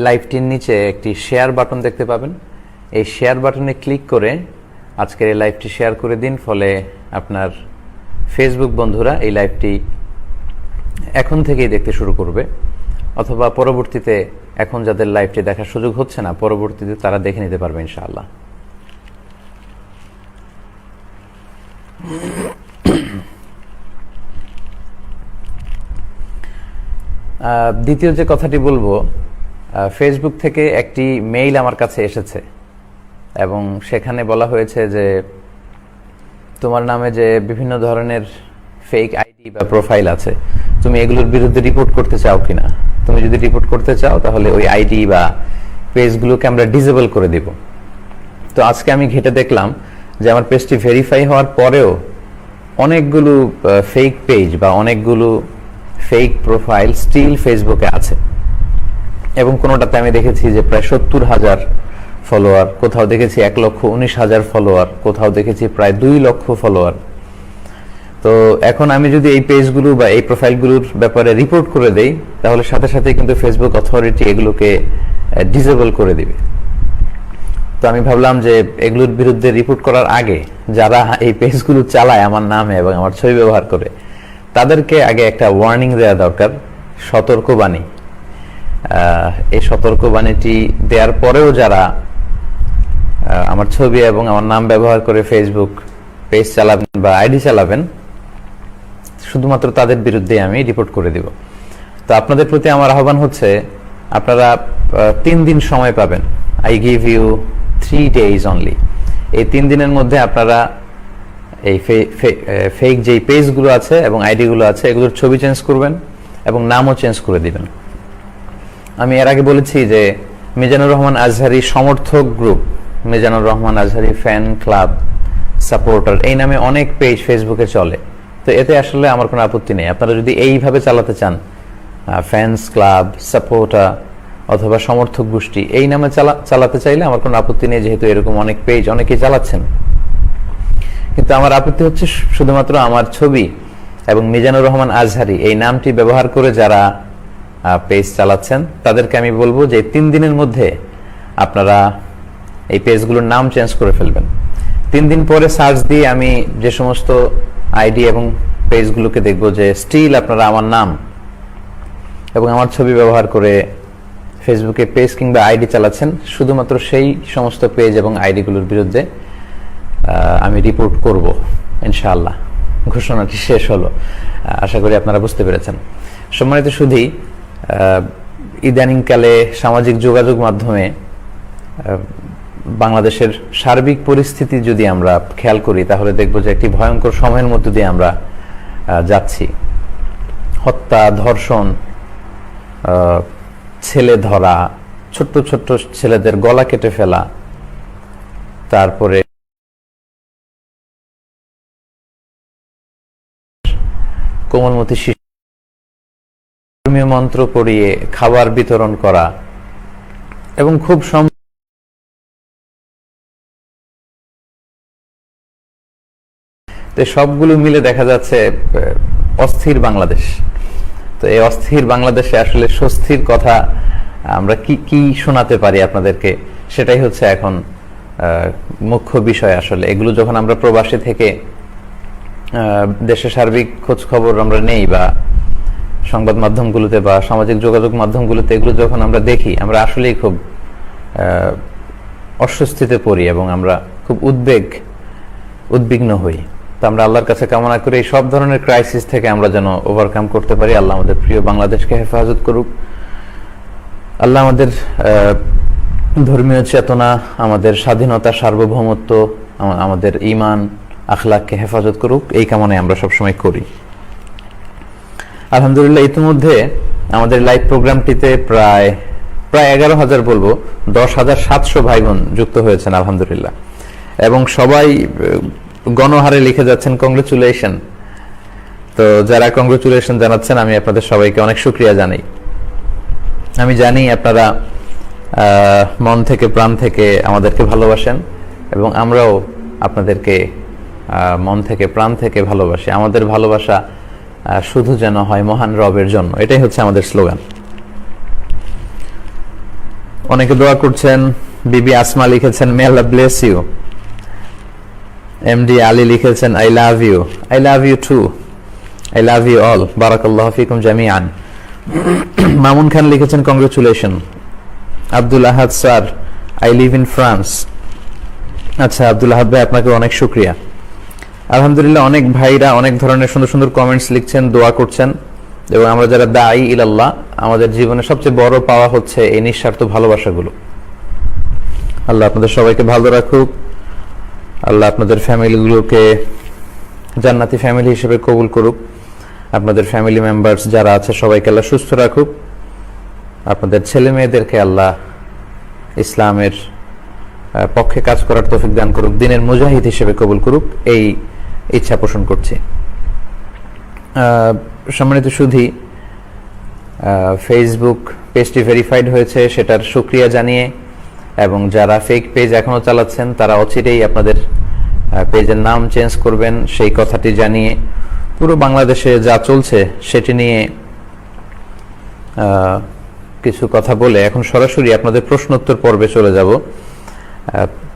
লাইভটির নিচে একটি share button দেখতে পাবেন। এই শেয়ার বাটনে ক্লিক করে আজকের এই লাইভটি শেয়ার করে দিন, ফলে আপনার ফেসবুক বন্ধুরা এই লাইভটি এখন থেকেই দেখতে শুরু করবে, অথবা পরবর্তীতে এখন যাদের লাইভটি দেখার সুযোগ হচ্ছে না, পরবর্তীতে তারা দেখে নিতে পারবে ইনশাআল্লাহ। দ্বিতীয় যে কথাটি বলবো, ফেসবুক থেকে একটি মেইল আমার কাছে এসেছে এবং সেখানে বলা হয়েছে যে তোমার নামে যে বিভিন্ন ধরনের ফেক আইডি বা প্রোফাইল আছে, তুমি এগুলোর বিরুদ্ধে রিপোর্ট করতে চাও কিনা। তুমি যদি রিপোর্ট করতে চাও তাহলে ওই আইডি বা পেজগুলোকে আমরা ডিসেবল করে দিব। তো আজকে আমি ঘেটে দেখলাম যে আমার পেজটি ভেরিফাই হওয়ার পরেও অনেকগুলো ফেক পেজ বা অনেকগুলো ফেক প্রোফাইল স্টিল ফেসবুকে আছে, এবং কোনোটাতে আমি দেখেছি যে প্রায় 70,000 ফলোয়ার, কোথাও দেখেছি 1,19,000 ফলোয়ার, কোথাও দেখেছি প্রায় 2 লক্ষ ফলোয়ার। তো এখন আমি যদি এই পেজগুলো বা এই প্রোফাইলগুলোর ব্যাপারে রিপোর্ট করে দেই, তাহলে সাথে সাথে কিন্তু ফেসবুক অথরিটি এগুলোকে ডিসেবল করে দিবে। তো আমি ভাবলাম যে এগুলোর বিরুদ্ধে রিপোর্ট করার আগে যারা এই পেজগুলো চালায় আমার নামে এবং আমার ছবি ব্যবহার করে, তাদেরকে আগে একটা ওয়ার্নিং দেওয়া দরকার, সতর্কবাণী। এই সতর্কবাণীটি দেওয়ার পরেও যারা আমার ছবি এবং আমার নাম ব্যবহার করে ফেসবুক পেজ চালাবেন বা আইডি চালাবেন, শুধুমাত্র তাদের বিরুদ্ধে আমি রিপোর্ট করে দিব। তো আপনাদের প্রতি আমার আহ্বান হচ্ছে, আপনারা 3 দিন সময় পাবেন। I give you 3 days only. এই 3 দিনের মধ্যে আপনারা এই ফেক যেই পেজগুলো আছে এবং আইডিগুলো আছে, এগুলোর ছবি চেঞ্জ করবেন এবং নামও চেঞ্জ করে দিবেন। আমি এর আগে বলেছি যে মিজানুর রহমান আজহারি সমর্থক group, Mizanur Rahman Azhari fan club, supporter, এই নামে অনেক পেজ ফেসবুকে চলে। তো এতে আসলে আমার কোনো আপত্তি নেই। আপনারা যদি এইভাবে চালাতে চান, ফ্যান্স ক্লাব, সাপোর্টার অথবা সমর্থক গোষ্ঠী, এই নামে চালাতে চাইলে আমার কোনো আপত্তি নেই, যেহেতু এরকম অনেক পেজ অনেকেই চালাচ্ছেন। কিন্তু আমার আপত্তি হচ্ছে শুধুমাত্র আমার ছবি এবং মিজানুর রহমান আজহারি এই নামটি ব্যবহার করে যারা পেজ চালাচ্ছেন, তাদেরকে আমি বলবো যে 3 দিনের মধ্যে আপনারা এই পেজগুলোর নাম চেঞ্জ করে ফেলবেন। 3 দিন পরে সার্চ দিয়ে আমি যে সমস্ত আইডি এবং পেজগুলোকে দেখবো যে স্টিল আপনারা আমার নাম এবং আমার ছবি ব্যবহার করে ফেসবুকে পেজ কিংবা আইডি চালাচ্ছেন, শুধুমাত্র সেই সমস্ত পেজ এবং আইডিগুলোর বিরুদ্ধে আমি রিপোর্ট করব ইনশাআল্লাহ। ঘোষণাটি শেষ হলো, আশা করি আপনারা বুঝতে পেরেছেন। সম্মানিত সুধী, ইদানিংকালে সামাজিক যোগাযোগ মাধ্যমে বাংলাদেশের সার্বিক পরিস্থিতি যদি আমরা খেয়াল করি, তাহলে দেখব যে একটি ভয়ঙ্কর সময়ের মধ্য দিয়ে আমরা যাচ্ছি। হত্যা, ধর্ষণ, ছেলে ধরা, ছোট্ট ছোট্ট ছেলেদের গলা কেটে ফেলা, তারপরে কোমলমতি শিশু ধর্মীয় মন্ত্র পড়িয়ে খাবার বিতরণ করা, এবং খুব সবগুলো মিলে দেখা যাচ্ছে অস্থির বাংলাদেশ। তো এই অস্থির বাংলাদেশে আসলে স্বস্তির কথা আমরা কি শোনাতে পারি আপনাদেরকে, সেটাই হচ্ছে এখন মুখ্য বিষয়। আসলে এগুলো যখন আমরা প্রবাসী থেকে দেশের সার্বিক খোঁজ খবর আমরা নেই, বা সংবাদ মাধ্যমগুলোতে বা সামাজিক যোগাযোগ মাধ্যমগুলোতে এগুলো যখন আমরা দেখি, আমরা আসলেই খুব অস্বস্তিতে পড়ি এবং আমরা খুব উদ্বিগ্ন হই। তো আমরা আল্লাহর কাছে কামনা করি এই সব ধরনের ক্রাইসিস থেকে আমরা যেন ওভারকাম করতে পারি। আল্লাহ আমাদের প্রিয় বাংলাদেশকে হেফাজত করুক। আল্লাহ আমাদের ধর্মীয় চেতনা, আমাদের স্বাধীনতা, সার্বভৌমত্ব, আমাদের ঈমান, আখলাককে হেফাজত করুক, এই কামনায় আমরা সবসময় করি। আলহামদুলিল্লাহ, ইতিমধ্যে আমাদের লাইভ প্রোগ্রামটিতে প্রায় 11,000 বলবো, 10,700 ভাই বোন যুক্ত হয়েছেন আলহামদুলিল্লাহ, এবং সবাই গণহারে লিখে যাচ্ছেন কংগ্রেচুলেশন। তো যারা কংগ্রেচুলেশন জানাচ্ছেন, আমি আপনাদের সবাইকে অনেক শুকরিয়া জানাই। আমি জানি আপনারা মন থেকে প্রাণ থেকে আমাদেরকে ভালোবাসেন, এবং আমরাও আপনাদেরকে মন থেকে প্রাণ থেকে ভালোবাসি। আমাদের ভালোবাসা শুধু যেন হয় মহান রবের জন্য, এটাই হচ্ছে আমাদের স্লোগান। অনেকে দোয়া করছেন। বিবি আসমা লিখেছেন may Allah bless you. MD Ali লিখেছেন I love you. I love you too. I love you all. বারাকাল্লাহু ফিকুম জামিআন। মামুন খান লিখেছেন congratulation. Abdul Ahad sir, I live in France. আচ্ছা আব্দুল আহাদ ভাই, আপনাকে অনেক শুকরিয়া। আলহামদুলিল্লাহ, অনেক ভাইরা অনেক ধরনের সুন্দর সুন্দর কমেন্টস লিখছেন, দোয়া করছেন। এবং আমরা যারা দাঈ ইলাল্লাহ, আমাদের জীবনে সবচেয়ে বড় পাওয়া হচ্ছে এই নিঃস্বার্থ ভালোবাসাগুলো। আল্লাহ আপনাদের সবাইকে ভালো রাখুক। আল্লাহ আপনাদের ফ্যামিলিগুলোকে জান্নাতি ফ্যামিলি হিসেবে কবুল করুক। আপনাদের ফ্যামিলি মেম্বার্স যারা আছে সবাইকে আল্লাহ সুস্থ রাখুক। আপনাদের ছেলে মেয়েদেরকে আল্লাহ ইসলামের পক্ষে কাজ করার তৌফিক দান করুক, দিনের মুজাহিদ হিসেবে কবুল করুক, এই ইচ্ছা পোষণ করছি। সম্মানিত সুধী, ফেসবুক পেজটি ভেরিফাইড হয়েছে, সেটার শুকরিয়া জানিয়ে, এবং যারা ফেক পেজ এখনো চালাচ্ছেন তারা অচিরেই আপনাদের পেজের নাম চেঞ্জ করবেন সেই কথাটি জানিয়ে, পুরো বাংলাদেশে যা চলছে সেটি নিয়ে কিছু কথা বলে এখন সরাসরি আপনাদের প্রশ্নোত্তর পর্বে চলে যাব।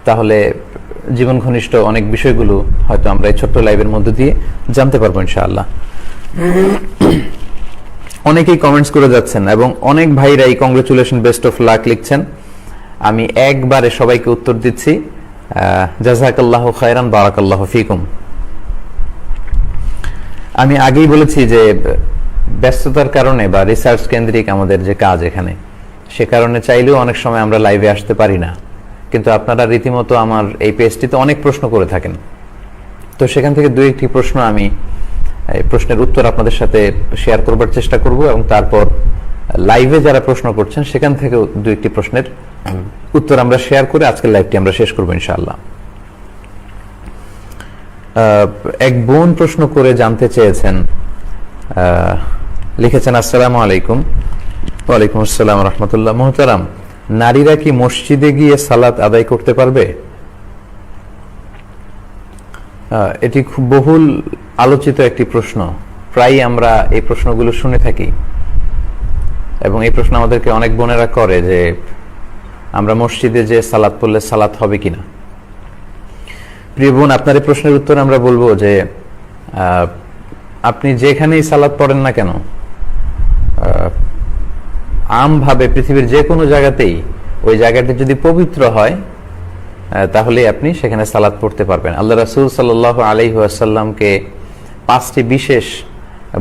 তাহলে জীবন ঘনিষ্ঠ অনেক বিষয়গুলো হয়তো আমরা এই ছোট্ট লাইভের মধ্যে দিয়ে জানতে পারবো ইনশাআল্লাহ। অনেকেই কমেন্টস করে যাচ্ছেন এবং অনেক ভাইরাই কংগ্রেচুলেশন, বেস্ট অফ লাক লিখছেন। আমি একবারে সবাইকে উত্তর দিচ্ছি। জাযাকাল্লাহু খায়রান, বারাকাল্লাহু ফিকুম। আমি আগেই বলেছি যে ব্যস্ততার কারণে বা রিসার্চ কেন্দ্রিক আমাদের যে কাজ এখানে, সে কারণে চাইলেও অনেক সময় আমরা লাইভে আসতে পারি না। কিন্তু আপনারা রীতিমতো আমার এই পেজটিতে অনেক প্রশ্ন করে থাকেন, তো সেখান থেকে দুই একটি প্রশ্ন আমি প্রশ্নের উত্তর আপনাদের সাথে শেয়ার করবার চেষ্টা করব, এবং তারপর লাইভে যারা প্রশ্ন করছেন সেখান থেকে দুই একটি প্রশ্নের উত্তর আমরা শেয়ার করে আজকের লাইভটি আমরা শেষ করবো ইনশাআল্লাহ। এক বোন প্রশ্ন করে জানতে চেয়েছেন, লিখেছেন আসসালামু আলাইকুম। ওয়ালাইকুম আসসালাম রহমতুল্লাহ। মুহতারাম, নারীরা কি মসজিদে গিয়ে সালাত আদায় করতে পারবে? এটি খুব বহুল আলোচিত একটি প্রশ্ন। প্রায় আমরা এই প্রশ্নগুলো শুনে থাকি, এবং এই প্রশ্ন আমাদেরকে অনেক বোনেরা করে যে আমরা মসজিদে যে সালাত পড়লে সালাত হবে কিনা। প্রিয় বোন, আপনার এই প্রশ্নের উত্তর আমরা বলবো যে আপনি যেখানেই সালাত পড়েন না কেন, আমভাবে পৃথিবীর যে কোনো জায়গাতেই ওই জায়গাটি যদি পবিত্র হয় তাহলে আপনি সেখানে সালাত পড়তে পারবেন। আল্লাহ রাসূল সাল্লাল্লাহু আলাইহি ওয়াসাল্লামকে 5টি বিশেষ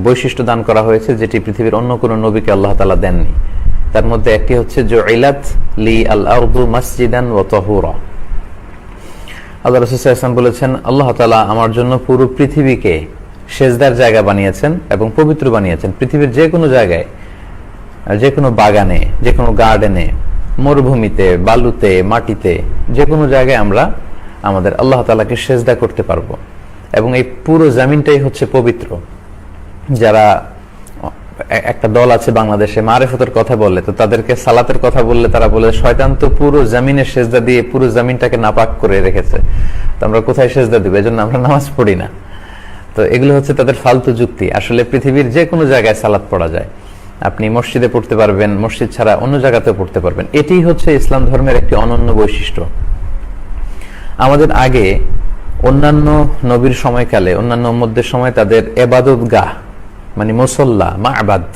বৈশিষ্ট্য দান করা হয়েছে যেটি পৃথিবীর অন্য কোনো নবীকে আল্লাহ তাআলা দেননি। তার মধ্যে একটি হচ্ছে জুইলাত লি আল আরদু মাসজিদান ওয়া তাহুরা। আল্লাহ রাসূল সাল্লাল্লাহু আলাইহি ওয়াসাল্লাম বলেছেন, আল্লাহ তাআলা আমার জন্য পুরো পৃথিবীকে সেজদার জায়গা বানিয়েছেন এবং পবিত্র বানিয়েছেন। পৃথিবীর যে কোনো জায়গায়, যে কোনো বাগানে, যে কোনো গার্ডেনে, মরুভূমিতে, বালুতে, মাটিতে, যে কোনো জায়গায় আমরা আমাদের আল্লাহ তাআলাকে সেজদা করতে পারবো, এবং এই পুরো জমিনটাই হচ্ছে পবিত্র। যারা একটা দল আছে বাংলাদেশে মারিফতের কথা বলে, তো তাদেরকে সালাতের কথা বললে তারা বলে শয়তান তো পুরো জমিনে সেজদা দিয়ে পুরো জমিনটাকে নাপাক করে রেখেছে, তো আমরা কোথায় সেজদা দিব, এজন্য আমরা নামাজ পড়ি না। তো এগুলো হচ্ছে তাদের ফালতু যুক্তি। আসলে পৃথিবীর যে কোনো জায়গায় সালাত পড়া যায়। আপনি মসজিদে পড়তে পারবেন, মসজিদ ছাড়া অন্য জায়গাতেও পড়তে পারবেন। এটাই হচ্ছে ইসলাম ধর্মের একটি অনন্য বৈশিষ্ট্য। আমাদের আগে অন্যান্য নবীর সময়কালে, অন্যান্য উম্মতদের সময় তাদের ইবাদতগাহ মানে মুসল্লা, মা'বাদ,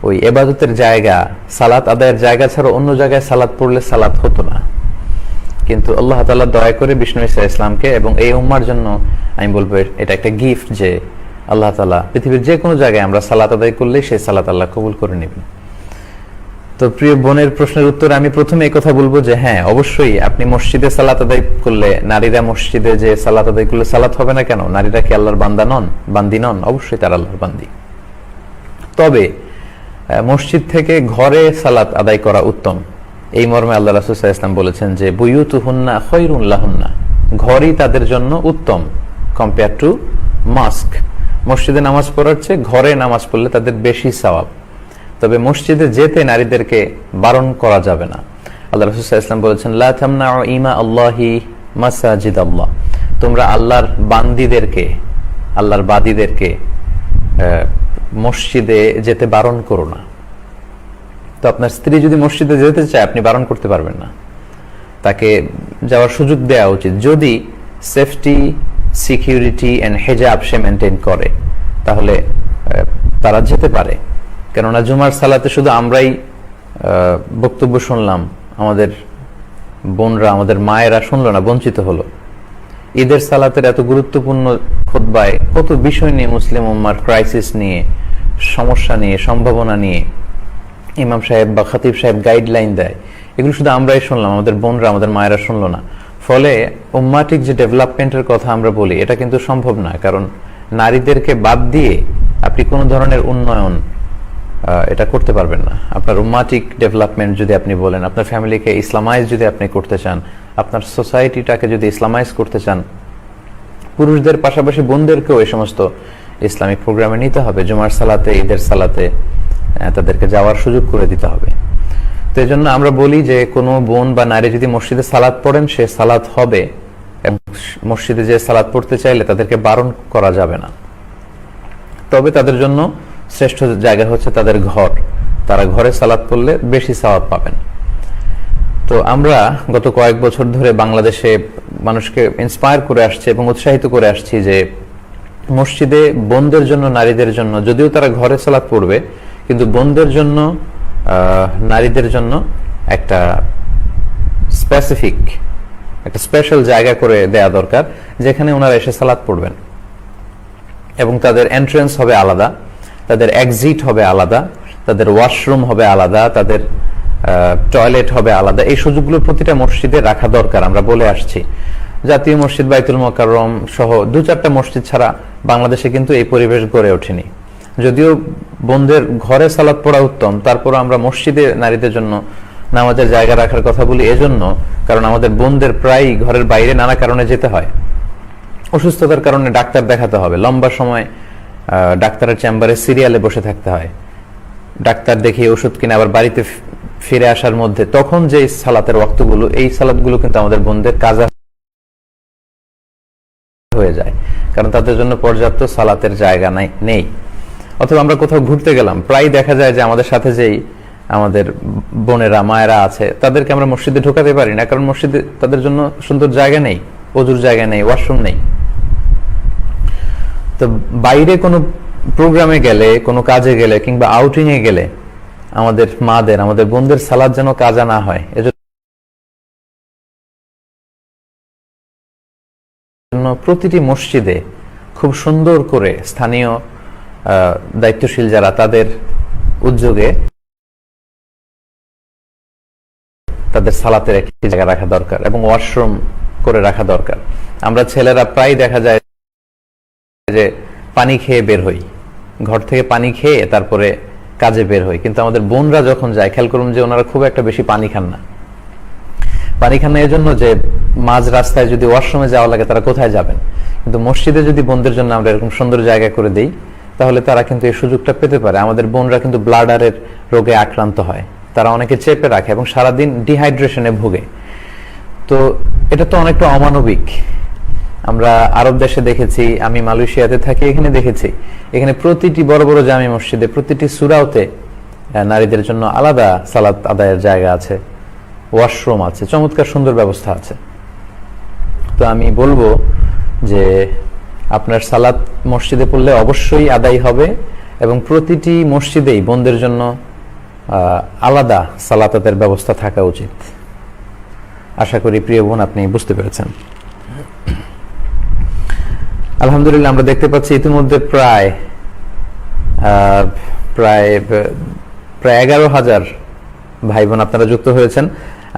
ওই ইবাদতের জায়গা, সালাত আদায়ের জায়গা ছাড়া অন্য জায়গায় সালাত পড়লে সালাত হতো না। কিন্তু আল্লাহ তাআলা দয়া করে বিষ্ণু ঈসা ইসলামকে এবং এই উম্মার জন্য আমি বলবো এটা একটা গিফট যে আল্লাহ তাআলা পৃথিবীর যে কোনো জায়গায় আমরা সালাত আদায় করলে সেই সালাত আল্লাহ কবুল করে নেবেন। তো প্রিয় বোনের প্রশ্নের উত্তরে আমি প্রথমে এই কথা বলবো যে হ্যাঁ, অবশ্যই আপনি মসজিদে সালাত আদায় করলে, নারীরা মসজিদে যে সালাত আদায় করলে সালাত হবে না কেন? নারীরা কি আল্লাহর বান্দা নন, বান্দি নন? অবশ্যই তারা আল্লাহর বান্দি। তবে মসজিদ থেকে ঘরে সালাত আদায় করা উত্তম, এই মর্মে আল্লাহ রাসূল সাল্লাল্লাহু আলাইহি ওয়াসাল্লাম বলেছেন যে বুয়ুতুহুন্না খায়রুন লাহুন্না, ঘরই তাদের জন্য উত্তম কম্পেয়ার টু মস্ক। মসজিদে নামাজ পড়ার চেয়ে ঘরে নামাজ পড়লে তাদের বেশি সওয়াব। তবে মসজিদে যেতে নারীদেরকে বারণ করা যাবে না। আল্লাহ রাসূল সাল্লাল্লাহু আলাইহি ওয়াসাল্লাম বলেছেন লা তামনাউ ইমা আল্লাহি মাসাজিদ আল্লাহ, তোমরা আল্লাহর বান্দীদেরকে, আল্লাহর বাদীদেরকে মসজিদে যেতে বারণ করো না। তো আপনার স্ত্রী যদি মসজিদে যেতে চায় আপনি বারণ করতে পারবেন না, তাকে যাওয়ার সুযোগ দেওয়া উচিত। যদি সেফটি, সিকিউরিটি অ্যান্ড হেজাব সে মেনটেন করে তাহলে তারা যেতে পারে। কেননা জুমার সালাতে শুধু আমরাই বক্তব্য শুনলাম, আমাদের বোনরা, আমাদের মায়েরা শুনলো না, বঞ্চিত হলো। ঈদের সালাতের এত গুরুত্বপূর্ণ খুতবায় কত বিষয় নিয়ে, মুসলিম উম্মার ক্রাইসিস নিয়ে, সমস্যা নিয়ে, সম্ভাবনা নিয়ে ইমাম সাহেব বা খতিব সাহেব গাইডলাইন দেয়, এগুলো শুধু আমরাই শুনলাম, আমাদের বোনরা, আমাদের মায়েরা শুনলো না। ফলে উম্মাটিক যে ডেভেলপমেন্টের কথা আমরা বলি, এটা কিন্তু সম্ভব না। কারণ নারীদেরকে বাদ দিয়ে আপনি কোনো ধরনের উন্নয়ন এটা করতে পারবেন না। আপনার উম্মাটিক ডেভেলপমেন্ট যদি আপনি বলেন, আপনার ফ্যামিলিকে ইসলামাইজ যদি আপনি করতে চান, আপনার সোসাইটিটাকে যদি ইসলামাইজ করতে চান, পুরুষদের পাশাপাশি বোনদেরকেও এই সমস্ত ইসলামিক প্রোগ্রামে নিতে হবে। জুমার সালাতে, ঈদের সালাতে তাদেরকে যাওয়ার সুযোগ করে দিতে হবে। তো এই জন্য আমরা বলি যে কোনো বোন বা নারী যদি মসজিদে সালাত পড়েন, সে সালাত হবে, এবং মসজিদে যে সালাত পড়তে চাইলে তাদেরকে বারণ করা যাবে না। তবে তাদের জন্য শ্রেষ্ঠ জায়গা হচ্ছে তাদের ঘর, তারা ঘরে সালাত পড়লে বেশি সওয়াব পাবেন। তো আমরা গত কয়েক বছর ধরে বাংলাদেশে মানুষকে ইন্সপায়ার করে আসছে এবং উৎসাহিত করে আসছি যে মসজিদে বোনদের জন্য, নারীদের জন্য, যদিও তারা ঘরে সালাত পড়বে, কিন্তু বোনদের জন্য, নারীদের জন্য একটা স্পেসিফিক, একটা স্পেশাল জায়গা করে দেয়া দরকার, যেখানে ওনারা এসে সালাত পড়বেন। এবং তাদের এন্ট্রেন্স হবে আলাদা, তাদের এক্সিট হবে আলাদা, তাদের ওয়াশরুম হবে আলাদা, তাদের টয়লেট হবে আলাদা। এই সুযোগগুলো প্রতিটা মসজিদে রাখা দরকার। আমরা বলে আসছি, জাতীয় মসজিদ, বাইতুল মোকাররম সহ 2-4টা মসজিদ ছাড়া বাংলাদেশে কিন্তু এই পরিবেশ গড়ে ওঠেনি। যদিও বোনদের ঘরে সালাত পড়া উত্তম, তারপর আমরা মসজিদে নারীদের জন্য নামাজের জায়গা রাখার কথা বলি এজন্য, কারণ আমাদের বোনদের প্রায় ঘরের বাইরে নানা কারণে যেতে হয়। অসুস্থতার কারণে ডাক্তার দেখাতে হবে, লম্বা সময় ডাক্তারের চেম্বারে সিরিয়ালে বসে থাকতে হয়, ডাক্তার দেখিয়ে ওষুধ কিনে আবার বাড়িতে ফিরে আসার মধ্যে, তখন যে সালাতের ওয়াক্তগুলো, এই সালাতগুলো কিন্তু আমাদের বোনদের কাজা হয়ে যায়, কারণ তাদের জন্য পর্যাপ্ত সালাতের জায়গা নেই। অথবা আমরা কোথাও ঘুরতে গেলাম, প্রায় দেখা যায় যে আমাদের সাথে যেই আমাদের বোনেরা, মায়েরা আছে, তাদেরকে আমরা মসজিদে ঢোকাতে পারি না, কারণ মসজিদে তাদের জন্য সুন্দর জায়গা নেই, ওযুর জায়গা নেই, ওয়াশরুম নেই। তো বাইরে কোনো প্রোগ্রামে গেলে, কোনো কাজে গেলে, কিংবা আউটিং এ গেলে আমাদের মাদের, আমাদের বোনদের সালাত যেন কাজা না হয়, এজন্য প্রতিটি মসজিদে খুব সুন্দর করে স্থানীয় দায়িত্বশীল যারা, তাদের উদ্যোগে তাদের সালাতের একটি জায়গা রাখা দরকার এবং ওয়াশরুম করে রাখা দরকার। আমরা ছেলেরা প্রায় দেখা যায় যে পানি খেয়ে বের হই, ঘর থেকে পানি খেয়ে তারপরে কাজে বের হই, কিন্তু আমাদের বোনরা যখন যায়, খেয়াল করুন যে ওনারা খুব একটা বেশি পানি খান না। পানি খান না এজন্য যে মাঝ রাস্তায় যদি ওয়াশরুমে যাওয়া লাগে, তারা কোথায় যাবেন? কিন্তু মসজিদে যদি বোনদের জন্য আমরা এরকম সুন্দর জায়গা করে দিই, তাহলে তারা কিন্তু এই সুযোগটা পেতে পারে। আমাদের বোনরা কিন্তু ব্লাডারের রোগে আক্রান্ত হয়, তারা অনেকে চেপে রাখে এবং সারাদিন ডিহাইড্রেশনে ভোগে। তো এটা তো অনেকটা অমানবিক। আমরা আরব দেশে দেখেছি, আমি মালয়েশিয়াতে থাকি, এখানে দেখেছি, এখানে প্রতিটি বড় বড় জামি মসজিদে, প্রতিটি সূরাতে নারীদের জন্য আলাদা সালাত আদায়ের জায়গা আছে, ওয়াশরুম আছে, চমৎকার সুন্দর ব্যবস্থা আছে। তো আমি বলবো যে আপনার সালাত মসজিদে পড়লে অবশ্যই আদায় হবে, এবং প্রতিটি মসজিদেই বোনদের জন্য আলাদা সালাতের ব্যবস্থা থাকা উচিত। আশা করি প্রিয় বোন আপনি বুঝতে পেরেছেন। আলহামদুলিল্লাহ, আমরা দেখতে পাচ্ছি ইতিমধ্যে প্রায় 11,000 ভাই বোন আপনারা যুক্ত হয়েছেন।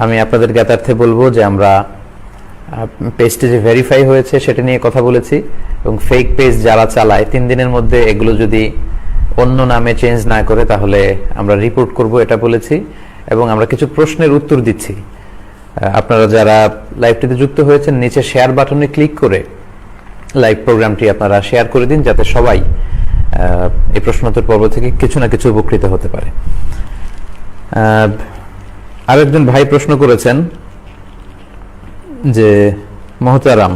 আমি আপনাদের জ্ঞাতার্থে বলবো যে আমরা পেজটি যে ভেরিফাই হয়েছে সেটা নিয়ে কথা বলেছি, এবং ফেক পেজ যারা চালায় 3 দিনের মধ্যে এগুলো যদি অন্য নামে চেঞ্জ না করে তাহলে আমরা রিপোর্ট করব, এটা বলেছি। এবং আমরা কিছু প্রশ্নের উত্তর দিচ্ছি। আপনারা যারা লাইভটিতে যুক্ত হয়েছেন, নিচে শেয়ার বাটনে ক্লিক করে লাইভ প্রোগ্রামটি আপনারা শেয়ার করে দিন, যাতে সবাই এই প্রশ্নোত্তর পর্ব থেকে কিছু না কিছু উপকৃত হতে পারে। আরেকজন ভাই প্রশ্ন করেছেন যে মহতারাম,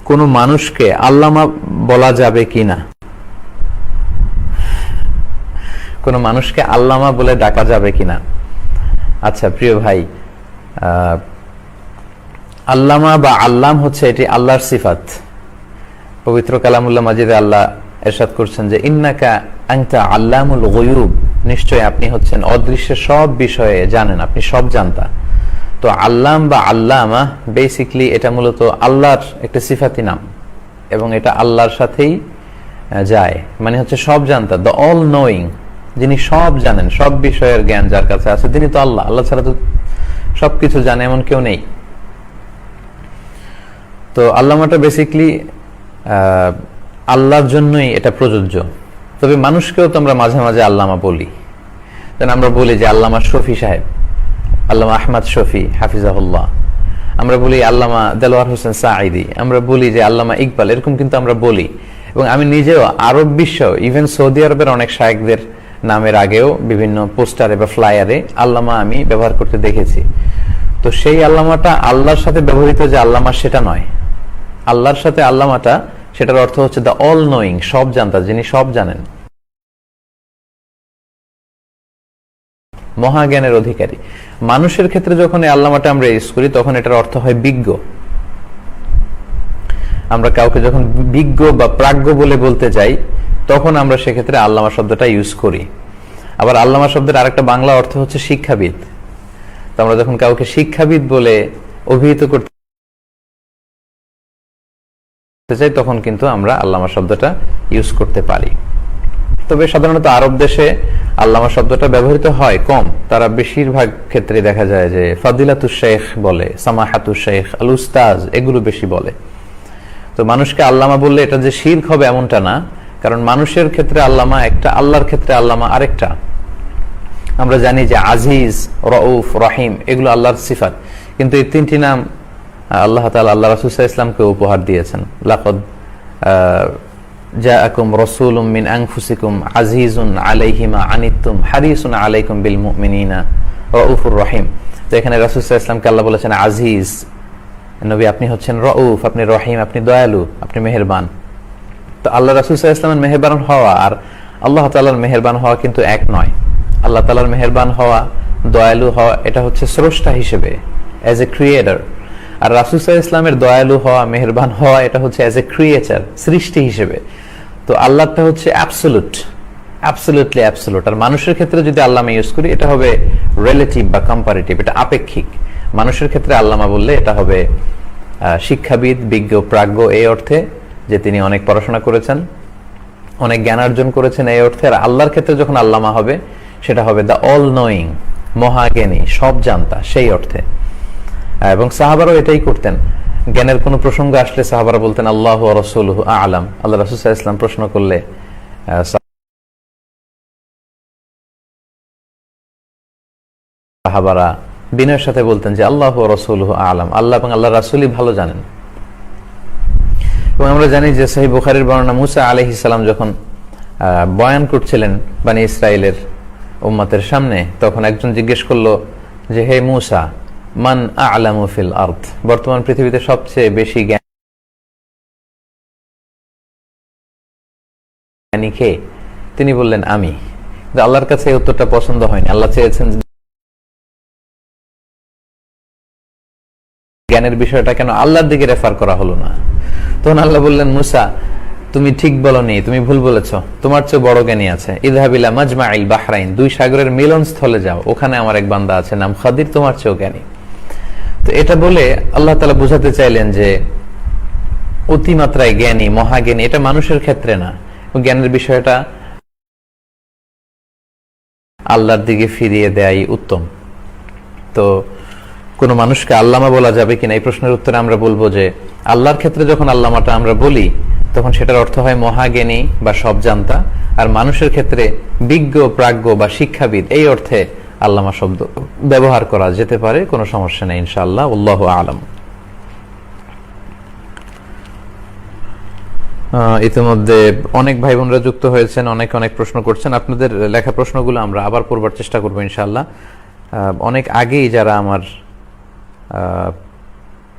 কোনো মানুষকে আল্লামা বলা যাবে কি না? কোনো মানুষকে আল্লামা বলে ডাকা যাবে কিনা? আচ্ছা প্রিয় ভাই, আল্লামা বা আল্লাম হচ্ছে এটি আল্লাহর সিফাত। পবিত্র কালামুল্লাহ মাজিদে আল্লাহ ইরশাদ করছেন যে ইন্নাকা আনতা আল্লামুল গুয়ুব, নিশ্চয় আপনি হচ্ছেন অদৃশ্যের সব বিষয়ে জানেন, আপনি সব জানতা। তো আল্লাম বা আল্লামা বেসিকলি এটা মূলত আল্লাহর একটা সিফাতি নাম এবং এটা আল্লাহর সাথেই যায়, মানে হচ্ছে সব জানতা, দ্য অল নোয়িং, যিনি সব জানেন, সব বিষয়ের জ্ঞান যার কাছে আছে তিনি তো আল্লাহ। আল্লাহ ছাড়া তো সবকিছু জানে এমন কেউ নেই। তো আল্লামাটা বেসিকলি আল্লাহর জন্যই এটা প্রযোজ্য। তবে মানুষকেও তো আমরা মাঝে মাঝে আল্লামা বলি। আমরা বলি যে আল্লামা শফি সাহেব, আল্লামা আহমদ শফি হাফিজাহুল্লাহ, আমরা বলি আল্লামা দেলোয়ার হোসেন সাঈদি, আমরা বলি যে আল্লামা ইকবাল, এরকম কিন্তু আমরা বলি। এবং আমি নিজেও আরব বিশ্ব, ইভেন সৌদি আরবের অনেক শায়েখদের নামের আগেও বিভিন্ন পোস্টারে বা ফ্লায়ারে আল্লামা আমি ব্যবহার করতে দেখেছি। তো সেই আল্লামাটা আল্লাহর সাথে ব্যবহৃত যে আল্লামা সেটা নয়। আল্লাহর সাথে আল্লামাটা, সেটার অর্থ হচ্ছে দ্য অল নোয়িং, সব জানতা, যিনি সব জানেন, মহাজ্ঞানের অধিকারী। মানুষের ক্ষেত্রে যখন এই আল্লামাটা আমরা ইউজ করি তখন এটার অর্থ হয় বিজ্ঞ। আমরা কাউকে যখন বিজ্ঞ বা প্রাজ্ঞ বলে বলতে চাই তখন আমরা সেক্ষেত্রে আল্লামা শব্দটা ইউজ করি। আবার আল্লামা শব্দের আরেকটা বাংলা অর্থ হচ্ছে শিক্ষাবিদ। তো আমরা যখন কাউকে শিক্ষাবিদ বলে অভিহিত করতে চাই তখন কিন্তু আমরা আল্লামা শব্দটা ইউজ করতে পারি। তবে সাধারণত আরব দেশে আল্লামা শব্দটা ব্যবহৃত হয় কম। তারা বেশিরভাগ ক্ষেত্রে দেখা যায় যে ফাদিলাতুশ শেখ বলে, সামাহাতুশ শেখ, আল উস্তাজ, এগুলো বেশি বলে। তো মানুষকে আল্লামা বললে এটা যে শিরক হবে এমনটা না, কারণ মানুষের ক্ষেত্রে আল্লামা একটা, আল্লাহর ক্ষেত্রে আল্লামা আরেকটা। আমরা জানি যে আজিজ, রউফ, রহিম এগুলো আল্লাহর সিফাত, কিন্তু এই তিনটি নাম আল্লাহ তাআলা আল্লাহ রাসূল সাল্লাল্লাহু আলাইহি ওয়াসাল্লামকে উপহার দিয়েছেন। লাকাদ জাআকুম রাসূলুম মিন আনফুসিকুম আজিজুন আলাইহি মা আনিতুম হারিসুন আলাইকুম বিল মুমিনিনা রাউফুর রহিম। তো এখানে রাসূল সাল্লাল্লাহু আলাইহি ওয়াসাল্লামকে আল্লাহ বলেছেন আজিজ, নবী আপনি হচ্ছেন রউফ, আপনি রহিম, আপনি দয়ালু, আপনি মেহেরবান। তো আল্লাহ রাসূল সাল্লাল্লাহু আলাইহি ওয়াসাল্লামের মেহেরবান হওয়া আর আল্লাহ তাআলার মেহেরবান হওয়া কিন্তু এক নয়। আল্লাহ তাআলার মেহেরবান হওয়া, দয়ালু হওয়া, এটা হচ্ছে স্রষ্টা হিসেবে, অ্যাজ এ ক্রিয়েটর। আর রাসূল সাল্লাল্লাহু আলাইহি ওয়াসাল্লামের দয়ালু হওয়া, মেহেরবান হওয়া, এটা হচ্ছে অ্যাজ এ ক্রিয়েচার, সৃষ্টি হিসেবে। তো আল্লাহটা হচ্ছে অ্যাবসলিউট, অ্যাবসলিউটলি অ্যাবসলিউট। আর মানুষের ক্ষেত্রে যদি আল্লামা ইউজ করি এটা হবে রিলেটিভ বা কম্পারেটিভ, এটা আপেক্ষিক। মানুষের ক্ষেত্রে আল্লামা বললে এটা হবে শিক্ষাবিদ, বিজ্ঞ, প্রাজ্ঞ এই অর্থে যে তিনি অনেক পড়াশোনা করেছেন, অনেক জ্ঞান অর্জন করেছেন এই অর্থে। আর আল্লাহর ক্ষেত্রে যখন আল্লামা হবে সেটা হবে দ্য অল নোয়িং, মহাজ্ঞানী, সব জানতা, সেই অর্থে। এবং সাহাবারাও এটাই করতেন। জ্ঞানের কোনো প্রসঙ্গ আসলে সাহাবারা বলতেন আল্লাহু ওয়া রাসূলুহু আ'লাম। আল্লাহ রাসূল সাল্লাল্লাহু আলাইহি ওয়াসাল্লাম প্রশ্ন করলে সাহাবারা বিনয়ের সাথে বলতেন যে আল্লাহু ওয়া রাসূলুহু আ'লাম, আল্লাহ এবং আল্লাহর রাসূলই ভালো জানেন। এবং আমরা জানি যে সহিহ বুখারীর বর্ণনা, মুসা আলাইহিস সালাম যখন বয়ান করছিলেন বনি ইসরাইলের উম্মতের সামনে, তখন একজন জিজ্ঞেস করলো যে হে মুসা, মান আ'লামু ফিল আরদ, বর্তমান পৃথিবীতে সবচেয়ে বেশি জ্ঞানী কে? তিনি বললেন আমি। কিন্তু আল্লাহর কাছে এই উত্তরটা পছন্দ হয়নি। আল্লাহ চেয়েছেন জ্ঞানের বিষয়টা কেন আল্লাহর দিকে রেফার করা হলো না? তখন আল্লাহ বললেন, মুসা তুমি ঠিক বলনি, তুমি ভুল বলেছ, তোমার চেয়ে বড় জ্ঞানী আছে। ইযহাব ইলা মাজমাইল বাহরাইন, দুই সাগরের মিলন স্থলে যাও, ওখানে আমার এক বান্দা আছে নাম খাদির, তোমার চেয়েও জ্ঞানী। তো এটা বলে আল্লাহ তাআলা বোঝাতে চাইলেন যে অতিমাত্রায় জ্ঞানী, মহাজ্ঞানী এটা মানুষের ক্ষেত্রে না, জ্ঞানের বিষয়টা আল্লাহর দিকে ফিরিয়ে দেয়াই উত্তম। তো কোন মানুষকে আল্লামা বলা যাবে কিনা এই প্রশ্নের উত্তরে আমরা বলবো যে আল্লাহর ক্ষেত্রে যখন আল্লামাটা আমরা বলি তখন সেটার অর্থ হয় মহাজ্ঞানী বা সব জানতা। আর মানুষের ক্ষেত্রে বিজ্ঞ, প্রাজ্ঞ বা শিক্ষাবিদ এই অর্থে আল্লামা শব্দ ব্যবহার করা যেতে পারে, কোনো সমস্যা নেই ইনশাআল্লাহ। আল্লাহু আ'লাম। ইতিমধ্যে অনেক ভাই বোনরা যুক্ত হয়েছেন, অনেক অনেক প্রশ্ন করছেন। আপনাদের লেখা প্রশ্নগুলো আমরা আবার পড়বার চেষ্টা করবো ইনশাআল্লাহ। অনেক আগেই যারা আমার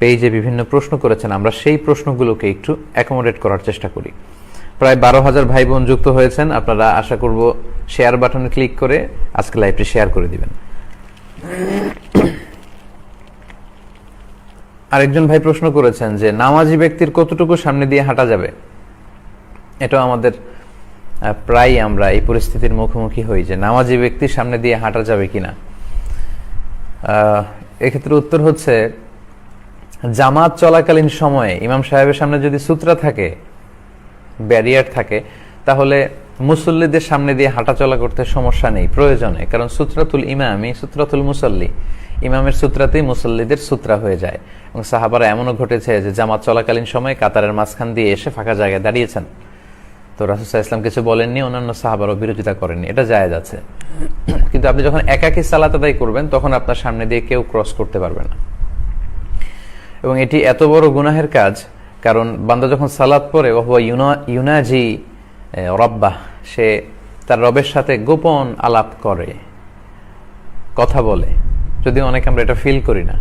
পেজে বিভিন্ন প্রশ্ন করেছেন আমরা সেই প্রশ্নগুলোকে একটু অ্যাকোমোডেট করার চেষ্টা করি। প্রায় 12,000 ভাই বোন যুক্ত হয়েছেন। আপনারা আশা করব শেয়ার বাটনে ক্লিক করে আজকে লাইভটি শেয়ার করে দিবেন। আরেকজন ভাই প্রশ্ন করেছেন যে নামাজি ব্যক্তির কতটুকু সামনে দিয়ে হাঁটা যাবে। এটাও আমাদের প্রায় আমরা এই পরিস্থিতির মুখোমুখি হই যে নামাজি ব্যক্তির সামনে দিয়ে হাঁটা যাবে কিনা। এক্ষেত্রে উত্তর হচ্ছে, জামাত চলাকালীন সময়ে ইমাম সাহেবের সামনে যদি সূত্রা থাকে, ব্যারিয়ার থাকে, তাহলে মুসল্লিদের সামনে দিয়ে হাঁটা চলা করতে সমস্যা নেই প্রয়োজনে, কারণ সূত্রাতুল ইমামি সূত্রাতুল মুসল্লি, ইমামের সূত্রাতেই মুসল্লিদের সূত্রা হয়ে যায়। এবং সাহাবারা এমনও ঘটেছে যে জামাত চলাকালীন সময়ে কাতারের মাঝখান দিয়ে এসে ফাঁকা জায়গায় দাঁড়িয়েছেন, তো রাসূল সাল্লাল্লাহু আলাইহি ওয়াসাল্লাম কিছু বলেননি, অন্যান্য সাহাবারও বিরোধিতা করেননি, এটা জায়েজ আছে। কিন্তু আপনি যখন একাকী সালাত আদায় করবেন তখন আপনার সামনে দিয়ে কেউ ক্রস করতে পারবে না। এবং এটি এত বড় গুনাহের কাজ, কারণ বান্দা যখন সালাত পড়ে ওয়া ইউনাজি রব্বাহ, সে তার রবের সাথে গোপন আলাপ করে, কথা বলে, যদিও অনেকে আমরা এটা ফিল করি না।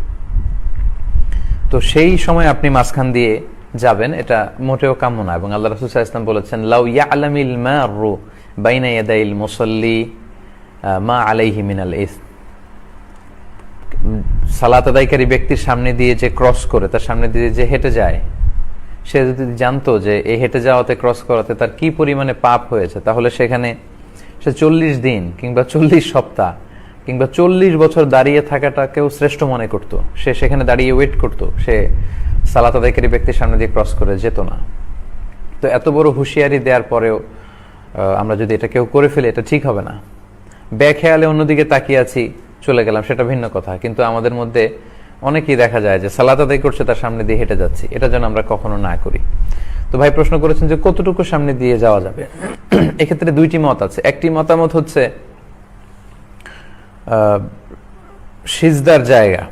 তো সেই সময় আপনি মাঝখান দিয়ে যাবেন, এটা মোটেও কাম্য না। এবং আল্লাহ রাসূল সাল্লাল্লাহু আলাইহি ওয়াসাল্লাম বলেছেন, লাউ ইয়ালামিল মারু বাইনা ইয়াদাইল মুসাল্লি মা আলাইহি মিনাল ইসম, সালাত আদায়কারী ব্যক্তির সামনে দিয়ে যে ক্রস করে, তার সামনে দিয়ে যে হেঁটে যায়, সে যদি জানতো যে এই হেঁটে যাওয়াতে ক্রস করাতে তার কি পরিমাণে পাপ হয়েছে, তাহলে সেখানে সে 40 দিন কিংবা 40 সপ্তাহ কিংবা 40 বছর দাঁড়িয়ে থাকাটাকেও শ্রেষ্ঠ মনে করত। সে সেখানে দাঁড়িয়ে ওয়েট করত, সে সালাত আদায়কারী ব্যক্তির সামনে দিয়ে ক্রস করে যেত না। তো এত বড় হুঁশিয়ারি দেওয়ার পরেও আমরা যদি এটা কেউ করে ফেলি, এটা ঠিক হবে না। বেখেয়ালে অন্যদিকে তাকিয়ে আছি, চলে গেলাম, সেটা ভিন্ন কথা। কিন্তু আমাদের মধ্যে অনেকেই দেখা যায় যে সালাত আদায় করছে, তার সামনে দিয়ে হেঁটে যাচ্ছি, এটা যেন আমরা কখনো না করি। তো ভাই প্রশ্ন করেছেন যে কতটুকু সামনে দিয়ে যাওয়া যাবে। এক্ষেত্রে দুইটি মত আছে। একটি মতামত হচ্ছে সিজদার জায়গা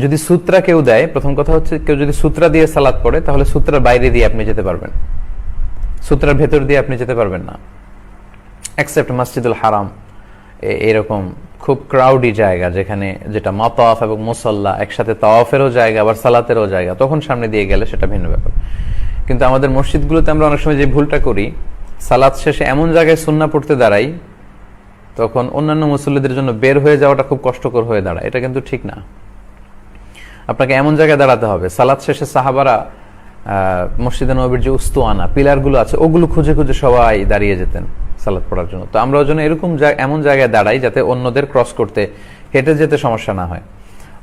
যদি সূত্রা কেউ দেয়, প্রথম কথা হচ্ছে কেউ যদি সূত্রা দিয়ে সালাত পড়ে, তাহলে সূত্রার বাইরে দিয়ে আপনি যেতে পারবেন, সূত্রার ভেতর দিয়ে আপনি যেতে পারবেন না, এক্সেপ্ট মসজিদুল হারাম, এরকম খুব ক্রাউডি জায়গা যেখানে, যেটা মাতাফ এবং মুসাল্লা একসাথে, তাওয়াফেরও জায়গা আবার সালাতেরও জায়গা, তখন সামনে দিয়ে গেলে সেটা ভিন্ন ব্যাপার। কিন্তু আমাদের মসজিদগুলোতে আমরা অনেক সময় যে ভুলটা করি, সালাত শেষে এমন জায়গায় সুন্নাহ পড়তে দাঁড়াই, তখন অন্যান্য মুসল্লিদের জন্য বের হয়ে যাওয়াটা খুব কষ্টকর হয়ে দাঁড়ায়। এটা কিন্তু ঠিক না। আপনাকে এমন জায়গায় দাঁড়াতে হবে, সালাত শেষে সাহাবারা মসজিদে নববীর যে উস্তুয়ানা পিলারগুলো আছে, ওগুলো খুঁজে খুঁজে সবাই দাঁড়িয়ে যেতেন সালাত পড়ার জন্য। তো আমরাও যেন এরকম এমন জায়গায় দাঁড়াই যাতে অন্যদের ক্রস করতে, হেঁটে যেতে সমস্যা না হয়।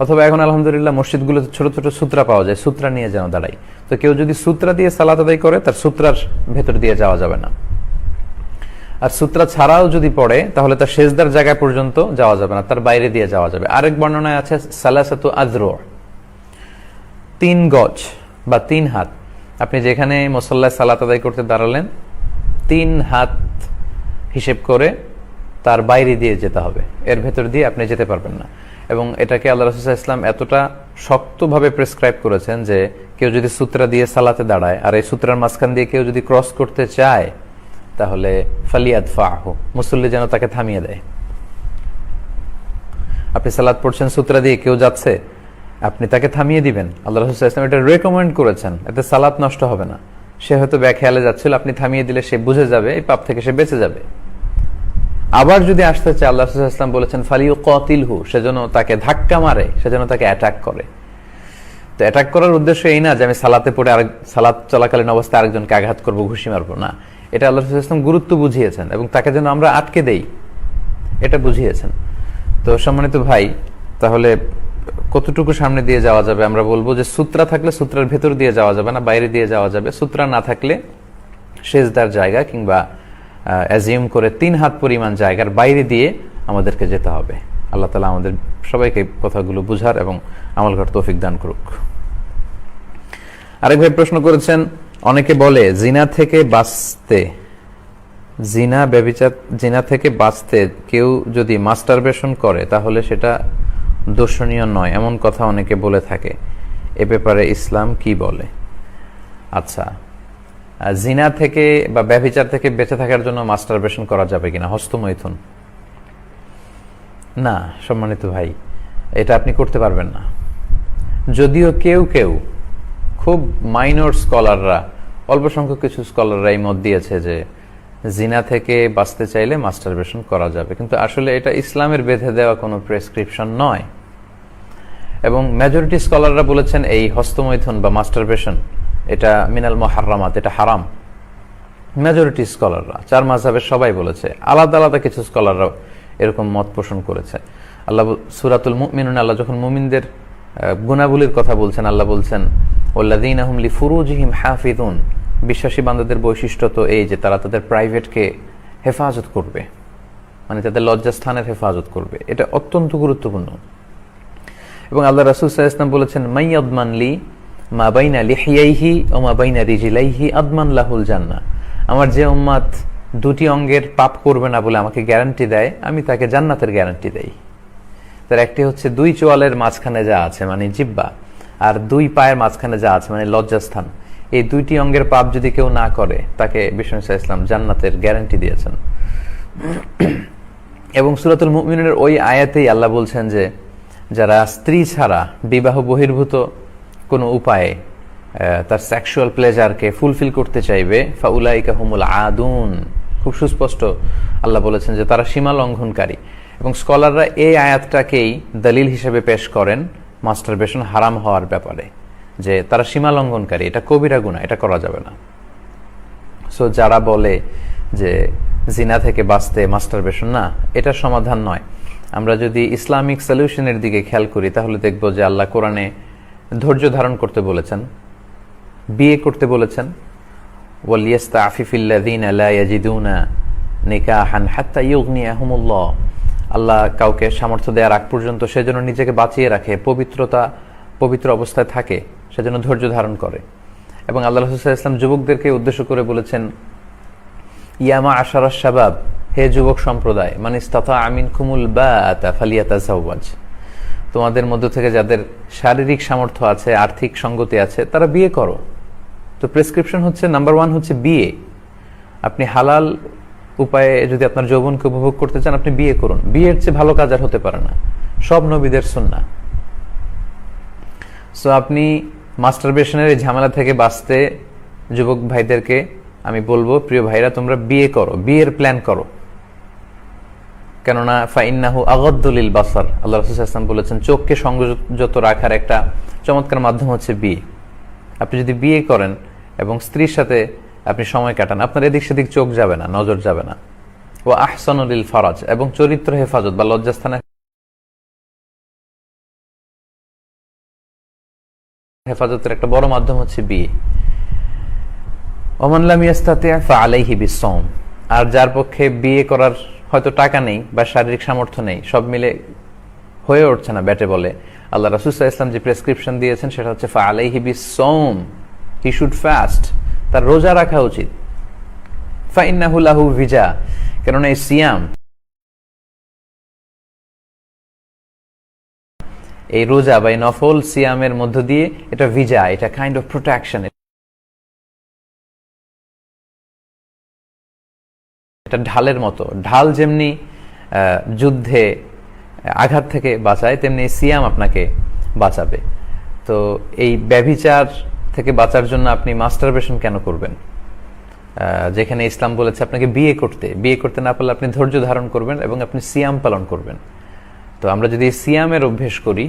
অথবা এখন আলহামদুলিল্লাহ মসজিদগুলোতে ছোট ছোট সূত্রা পাওয়া যায়, সূত্রা নিয়ে যেন দাঁড়াই। তো কেউ যদি সূত্রা দিয়ে সালাত আদায় করে, তার সূত্রার ভেতর দিয়ে যাওয়া যাবে না। আর সূত্রা ছাড়াও যদি পড়ে, তাহলে তার সেজদার জায়গা পর্যন্ত যাওয়া যাবে না, তার বাইরে দিয়ে যাওয়া যাবে। আরেক বর্ণনায় আছে সালাসাতু আযরু, 3 গজ বা 3 হাত। আপনি যেখানে মুসাল্লায় সালাত আদায় করতে দাঁড়ালেন, 3 হাত হিসেব করে তার বাইরে দিয়ে যেতে হবে, এর ভেতর দিয়ে আপনি যেতে পারবেন না। এবং এটাকে আল্লাহ রাসূল সাল্লাল্লাহু আলাইহি ওয়াসাল্লাম এতটা শক্তভাবে প্রেসক্রাইব করেছেন যে কেউ যদি সূত্রা দিয়ে সালাতে দাঁড়ায়, আর এই সূত্রার মাঝখান দিয়ে কেউ যদি ক্রস করতে চায়, তাহলে ফালিয়াদফাহু, মুসল্লি যেন তাকে থামিয়ে দেয়। আপনি সালাত পড়ছেন, সূত্রা দিয়ে কেউ যাচ্ছে, আপনি তাকে থামিয়ে দিবেন। আল্লাহ রাসূল সাল্লাল্লাহু আলাইহি ওয়াসাল্লাম এটা রেকমেন্ড করেছেন, এতে সালাত নষ্ট হবে না। সে হয়তো বেখেয়ালে যাচ্ছিল, আপনি থামিয়ে দিলে সে বুঝে যাবে, এই পাপ থেকে সে বেঁচে যাবে। আবার যদি আসতে চায়, আল্লাহ রাসূল সাল্লাল্লাহু আলাইহি ওয়াসাল্লাম বলেছেন ফালিয়ুকাতিলহু, সেজন্য তাকে ধাক্কা মারে, সেজন্য তাকে অ্যাটাক করে। তো অ্যাটাক করার উদ্দেশ্য এই না যে আমি সালাতে পড়ে সালাত চলাকালীন অবস্থায় আরেকজনকে আঘাত করবো, ঘুষি মারবো, না। এটা আল্লাহ রাসূল সাল্লাল্লাহু আলাইহি ওয়াসাল্লাম গুরুত্ব বুঝিয়েছেন এবং তাকে যেন আমরা আটকে দেই, এটা বুঝিয়েছেন। তো সম্মানিত ভাই, তাহলে কতটুকু সামনে দিয়ে যাওয়া যাবে? আমরা বলবো যে সূত্রা থাকলে সূত্রার ভেতর দিয়ে যাওয়া যাবে না, বাইরে দিয়ে যাওয়া যাবে। সূত্রা না থাকলে সেজদার জায়গা কিংবা অ্যাজিউম করে 3 হাত পরিমাণ জায়গার বাইরে দিয়ে আমাদেরকে যেতে হবে। আল্লাহ তাআলা আমাদের সবাইকে কথাগুলো বুঝার এবং আমল করার তৌফিক দান করুক। আরেক ভাই প্রশ্ন করেছেন, অনেকে বলে জিনা থেকে বাঁচতে কেউ যদি মাস্টারবেশন করে তাহলে সেটা দোষণীয় নয়, এমন কথা অনেকে বলে থাকে। এ ব্যাপারে ইসলাম কি বলে? আচ্ছা, জিনা থেকে বা ব্যভিচার থেকে বেঁচে থাকার জন্য মাস্টারবেশন করা যাবে কিনা, হস্তমৈথুন? না সম্মানিত ভাই, এটা আপনি করতে পারবেন না। যদিও কেউ কেউ খুব মাইনর স্কলাররা অল্প সংখ্যক কিছু স্কলাররা এই মত দিয়েছে যে জিনা থেকে বাঁচতে চাইলে মাস্টারবেশন করা যাবে, কিন্তু আসলে এটা ইসলামের বেঁধে দেওয়া কোনো প্রেসক্রিপশন নয়। এবং মেজরিটি স্কলাররা বলেছেন এই হস্তমৈথুন বা মাস্টারবেশন এটা মিনাল মুহাররামাত, এটা হারাম। মেজরিটি স্কলাররা, চার মাযহাবের সবাই বলেছে। আলাদা আলাদা কিছু স্কলাররা এরকম মত পোষণ করেছে। আল্লাহ সূরাতুল মুমিনুন, আল্লাহ যখন মুমিনদের গুণাবলীর কথা বলছেন, আল্লাহ বলছেন ওয়াল্লাযীনা হুম লিফুরুজিহিম হাফিযুন, বিশ্বাসী বান্দাদের বৈশিষ্ট্য তো এই যে তারা তাদের প্রাইভেটকে হেফাজত করবে, মানে তাদের লজ্জাস্থানের হেফাজত করবে। এটা অত্যন্ত গুরুত্বপূর্ণ। এবং আল্লাহ রাসূল সাল্লাল্লাহু আলাইহি ওয়াসাল্লাম বলেছেন মাইয়াদমান লি মা বাইনা লিহিয়াইহি ওয়া মা বাইনা রিজলাইহি আদমান লাহুল জান্নাহ, আমার যে উম্মত দুটি অঙ্গের পাপ করবে না বলে আমাকে গ্যারান্টি দেয়, আমি তাকে জান্নাতের গ্যারান্টি দেই। তার একটি হচ্ছে দুই চোয়ালের মাঝখানে যা আছে মানে জিহ্বা, আর দুই পায়ের মাঝখানে যা আছে মানে লজ্জাস্থান, এই দুইটি অঙ্গের পাপ যদি কেউ না করে তাকে বিষ্ণু ইসলাম জান্নাতের গ্যারান্টি দিয়েছেন। এবং সূরাতুল মুমিনুনের ওই আয়াতেই আল্লাহ বলছেন যে যারা স্ত্রী ছাড়া বিবাহ বহির্ভূত কোনো উপায়ে তার সেক্সুয়াল প্লেজারকে ফুলফিল করতে চাইবে ফাউলাইকা হুমুল আদুন, খুব সুস্পষ্ট আল্লাহ বলেছেন যে তারা সীমা লঙ্ঘনকারী। এবং স্কলাররা এই আয়াতটাকেই দলিল হিসেবে পেশ করেন মাস্টারবেশন হারাম হওয়ার ব্যাপারে, যে তারা সীমা লঙ্ঘনকারী, এটা কবিরা গুনাহ, এটা করা যাবে না। সো যারা বলে যে জিনা থেকে বাঁচতে মাস্টারবেশন না, এটা সমাধান নয়। আমরা যদি ইসলামিক সলিউশনের দিকে খেয়াল করি তাহলে দেখব যে আল্লাহ কোরআনে ধৈর্য ধারণ করতে বলেছেন, বিয়ে করতে বলেছেন, ওয়ালিয়াস্তাফিফিল্লাযীনা লা ইয়াজিদুনা নিকাহান হাত্তা ইউগনিয়াহুমুল্লাহ, আল্লাহ কাউকে সামর্থ্য দেওয়ার আগ পর্যন্ত সেজন্য নিজেকে বাঁচিয়ে রাখে, পবিত্র অবস্থায় থাকে, সেজন্য ধৈর্য ধারণ করে। এবং আল্লাহ রাসূল সাল্লাল্লাহু আলাইহি ওয়াসাল্লাম যুবকদেরকে উদ্দেশ্য করে বলেছেন ইয়ামা আশারাশ শাবাব, হে যুবক সম্প্রদায়, মান ইসতাতা মিনকুমুল বাআতা ফালিয়াতাযাওয়াজ, তোমাদের মধ্য থেকে যাদের শারীরিক সামর্থ্য আছে, আর্থিক সঙ্গতি আছে, তারা বিয়ে করো। তো প্রেসক্রিপশন হচ্ছে নাম্বার 1 হচ্ছে বিয়ে। আপনি হালাল উপায়ে যদি আপনার যৌবনকে উপভোগ করতে চান আপনি বিয়ে করুন, বিয়ের চেয়ে ভালো কাজ আর হতে পারে না, সব নবীদের সুন্নাহ। সো আপনি মাস্টারবেশনের এই ঝামেলা থেকে বাঁচতে যুবক ভাইদেরকে আমি বলবো, প্রিয় ভাইরা তোমরা বিয়ে করো, বিয়ের প্ল্যান করো। কেননা ফাইন্নাহু আগাদ্দু লিল বাসার, আল্লাহ রাসূল সাল্লাল্লাহু আলাইহি ওয়াসাল্লাম বলেছেন চোখকে সংযত রাখার একটা চমৎকার মাধ্যম হচ্ছে বিয়ে। আপনি যদি বিয়ে করেন এবং স্ত্রীর সাথে আপনি সময় কাটান, আপনার এদিক সেদিক চোখ যাবে না, নজর যাবে না। ওয়া আহসানু লিল ফারাজ, এবং চরিত্র হেফাজত বা লজ্জাস্থানের হেফাজতের একটা বড় মাধ্যম হচ্ছে বিয়ে। ওমান লাম ইয়াস্তাতি ফাআলাইহি বিসসাওম, আর যার পক্ষে বিয়ে করার হয়তো টাকা নেই বা শারীরিক সামর্থ্য নেই, সব মিলে হয়ে উঠছে না ব্যাটে বলে, আল্লাহ রাসূল সাল্লাল্লাহু আলাইহি ওয়াসাল্লাম যে প্রেসক্রিপশন দিয়েছেন সেটা হচ্ছে ফাআলাইহি বিসসাওম, হি শুড ফাস্ট, তার রোজা রাখা উচিত। ফাইন্নাহু লাহু ভিজা, কেননা এই সিয়াম, এই রোজা বা এই নফল সিয়ামের মধ্য দিয়ে এটা ভিজা, এটা কাইন্ড অফ প্রোটেকশন, এটা ঢালের মতো। ঢাল যেমনি যুদ্ধে আঘাত থেকে বাঁচায়, তেমনি সিয়াম আপনাকে বাঁচাবে। তো এই ব্যভিচার থেকে বাঁচার জন্য আপনি মাস্টারবেশন কেন করবেন, যেখানে ইসলাম বলেছে আপনাকে বিয়ে করতে না পারলে আপনি ধৈর্য ধারণ করবেন এবং আপনি সিয়াম পালন করবেন। তো আমরা যদি সিয়ামের অভ্যেস করি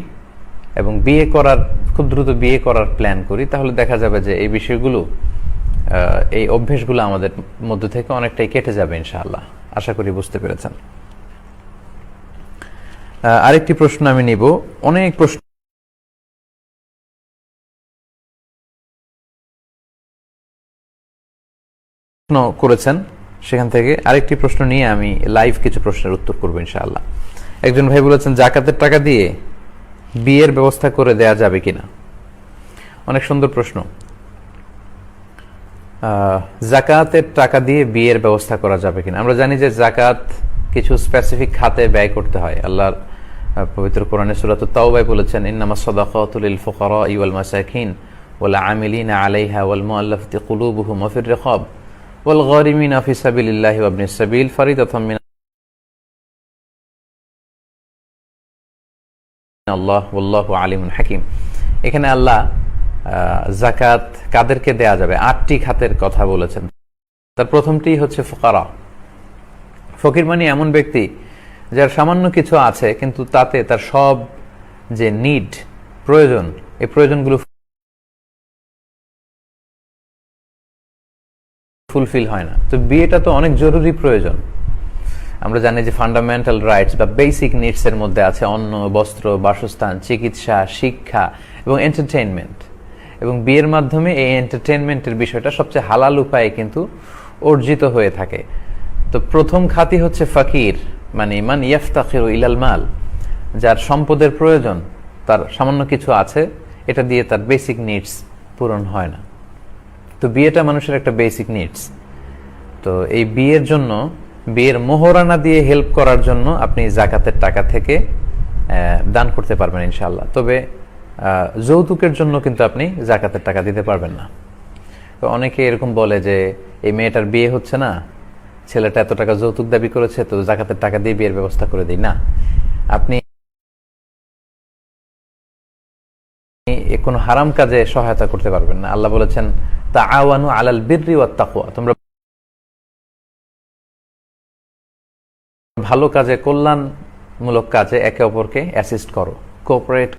এবং খুব দ্রুত বিয়ে করার প্ল্যান করি, তাহলে দেখা যাবে যে এই বিষয়গুলো, এই অভ্যেসগুলো আমাদের মধ্য থেকে অনেকটাই কেটে যাবে ইনশাআল্লাহ। আশা করি বুঝতে পেরেছেন। আরেকটি প্রশ্ন আমি নিব, অনেক প্রশ্ন করেছেন, সেখান থেকে আরেকটি প্রশ্ন নিয়ে আমি লাইভ কিছু প্রশ্নের উত্তর করবো ইনশাআল্লাহ। একজন ভাই বলেছেন জাকাতের টাকা দিয়ে বিয়ের ব্যবস্থা করে দেয়া যাবে কিনা। অনেক সুন্দর প্রশ্ন। জাকাতের টাকা দিয়ে বিয়ের ব্যবস্থা করা যাবে কিনা। আমরা জানি যে জাকাত কিছু স্পেসিফিক খাতে ব্যয় করতে হয়। আল্লাহর পবিত্র কোরআনে সূরাতুত তাওবায় বলেছেন ইন্নামাস সাদাকাতু লিল ফুকারাই ওয়াল মাসাকিন ওয়াল আমিলিনা আলাইহা ওয়াল মুআল্লাফাতি কুলুবুহুম ওয়া ফির রিকাব ওয়াল গারিমিনা ফি সাবিলিল্লাহি ওয়া ইবনিস সাবিল ফারিদাতাম মিন আল্লাহ ওয়াল্লাহু আলিমুন হাকিম। এখানে আল্লাহ জাকাত কাদেরকে দেয়া যাবে, 8টি খাতের কথা বলেছেন। তার প্রথমটি হচ্ছে ফুকারা। ফকির মানে এমন ব্যক্তি যার সামান্য কিছু আছে কিন্তু তাতে তার সব যে নিড, প্রয়োজন, এই প্রয়োজনগুলো ফুলফিল হয় না। তো বিয়েটা তো অনেক জরুরি প্রয়োজন। আমরা জানি যে ফান্ডামেন্টাল রাইটস বা বেসিক নিডস এর মধ্যে আছে অন্ন, বস্ত্র, বাসস্থান, চিকিৎসা, শিক্ষা এবং এন্টারটেইনমেন্ট। এবং বিয়ের মাধ্যমে এই এন্টারটেইনমেন্টের বিষয়টা সবচেয়ে হালাল উপায়ে কিন্তু অর্জিত হয়ে থাকে। তো প্রথম খাতি হচ্ছে ফাকির, মানে মান ইয়াফতাকিরু ইলাল মাল, যার সম্পদের প্রয়োজন, তার সামান্য কিছু আছে, এটা দিয়ে তার বেসিক নিডস পূরণ হয় না। তো বিয়েটা মানুষের একটা বেসিক নিডস। তো এই বিয়ের জন্য, বিয়ের মোহরানা দিয়ে হেল্প করার জন্য আপনি জাকাতের টাকা থেকে দান করতে পারবেন ইনশাআল্লাহ। তবে যৌতুকের জন্য কিন্তু আপনি জাকাতের টাকা দিতে পারবেন না। তো অনেকে এরকম বলে যে এই মেয়েটার বিয়ে হচ্ছে না, ছেলেটা এত টাকা যৌতুক দাবি করেছে, তো জাকাতের টাকা দিয়ে বিয়ের ব্যবস্থা করে দিই। না, আপনি কোনো হারাম কাজে সহায়তা করতে পারবেন না। আল্লাহ বলেছেন তাআওয়ানু আলাল বিররি ওয়াত তাকওয়া, তোমরা ভালো কাজে, কল্যাণমূলক কাজে একে অপরকে অ্যাসিস্ট করো, কোঅপারেট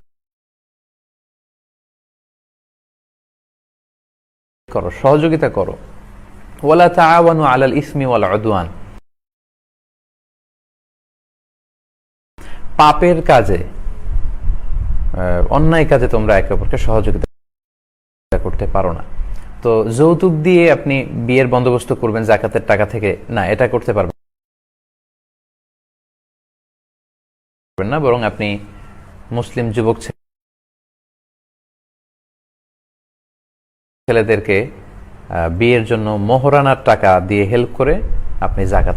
করো, সহযোগিতা করো। ওয়ালা তাআওয়ানু আলাল ইসমি ওয়াল উদওয়ান, পাপের কাজে, অন্যায় কাজে তোমরা একে অপরকে সহযোগিতা করতে পারো না। তো যৌতুক দিয়ে আপনি বিয়ের বন্দোবস্ত করবেন জাকাতের টাকা থেকে, না, এটা করতে পারবেন না। বরং আপনি মুসলিম যুবক ছেলেদেরকে বিয়ের জন্য মোহরানার টাকা দিয়ে হেল্প করে আপনি জাকাত